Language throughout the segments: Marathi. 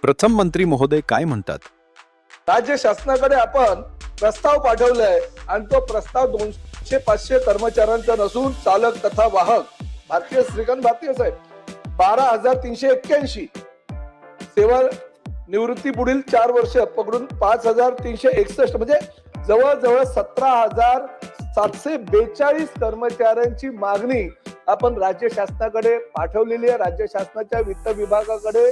प्रथम मंत्री महोदय काय म्हणतात? राज्य शासनाकडे आपण प्रस्ताव पाठवलाय आणि तो प्रस्ताव 200-500 कर्मचाऱ्यांचा नसून चालक तथा वाहक भारतीय श्रीकांत भारतीय साहेब 12,381 सेवा निवृत्ती पुढील 4 वर्ष पकडून 5,361 म्हणजे जवळजवळ 17,742 कर्मचाऱ्यांची मागणी आपण राज्य शासनाकडे पाठवलेली आहे. राज्य शासनाच्या वित्त विभागाकडे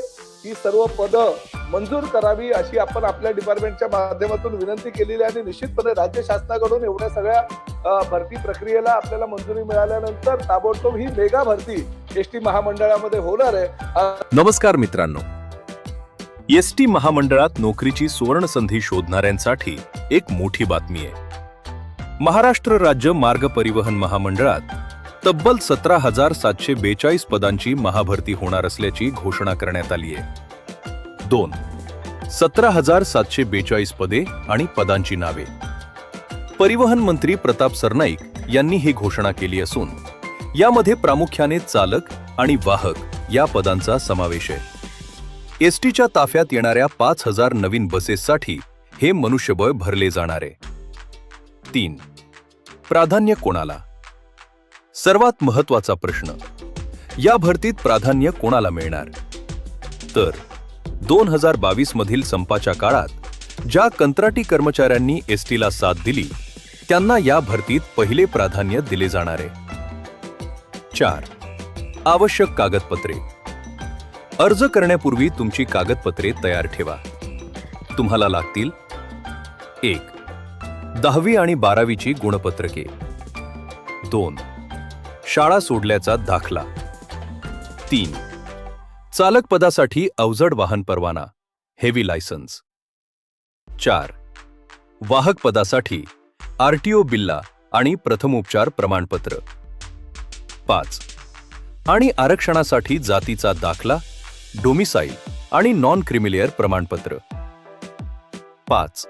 ही सर्व पदं मंजूर करावी अशी आपण आपल्या डिपार्टमेंटच्या माध्यमातून विनंती केलेली आहे आणि निश्चितपणे राज्य शासनाकडून एवढ्या सगळ्या भरती प्रक्रियेला आपल्याला मंजुरी मिळाल्यानंतर ताबडतोब ही मेगा भरती एसटी महामंडळामध्ये होणार आहे. नमस्कार मित्रांनो, एसटी महामंडळात नोकरीची सुवर्ण संधी शोधणाऱ्यांसाठी एक मोठी बातमी आहे. महाराष्ट्र राज्य मार्ग परिवहन महामंडळात तब्बल 17,742 पदांची महाभरती होणार असल्याची घोषणा करण्यात आली आहे. 17,742 पदे आणि पदांची नावे. परिवहन मंत्री प्रताप सरनाईक यांनी ही घोषणा केली असून यामध्ये प्रामुख्याने चालक आणि वाहक या पदांचा समावेश आहे. एसटीच्या ताफ्यात येणाऱ्या 5,000 नवीन बसेससाठी हे मनुष्यबळ भरले जाणार आहे. 3. प्राधान्य कोणाला? सर्वात महत्त्वाचा प्रश्न, या भरतीत प्राधान्य कोणाला मिळणार? तर 2022 मधील संपाच्या काळात ज्या कंत्राटी कर्मचाऱ्यांनी एसटीला साथ दिली त्यांना या भरतीत पहिले प्राधान्य दिले जाणार आहे. 4. आवश्यक कागदपत्रे. अर्ज करण्यापूर्वी तुमची कागदपत्रे तयार ठेवा. तुम्हाला लागतील: 1. 10वी आणि 12वीची गुणपत्रके. 2. शाळा सोडल्याचा दाखला. 3. चालक पदासाठी अवजड वाहन परवाना हेवी लायसन्स. 4. वाहक पदासाठी आरटीओ बिल्ला आणि प्रथमोपचार प्रमाणपत्र. 5. आणि आरक्षणासाठी जातीचा दाखला, डोमिसाईल आणि नॉन क्रिमिलेअर प्रमाणपत्र. 5.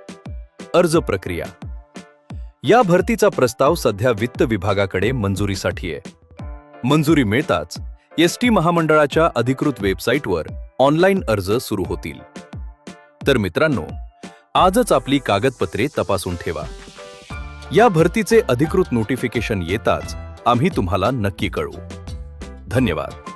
अर्ज प्रक्रिया. या भरतीचा प्रस्ताव सध्या वित्त विभागाकडे मंजुरीसाठी आहे. मंजुरी मिळताच एसटी महामंडळाच्या अधिकृत वेबसाईटवर ऑनलाईन अर्ज सुरू होतील. तर मित्रांनो, आजच आपली कागदपत्रे तपासून ठेवा. या भरतीचे अधिकृत नोटिफिकेशन येताच आम्ही तुम्हाला नक्की कळवू. धन्यवाद.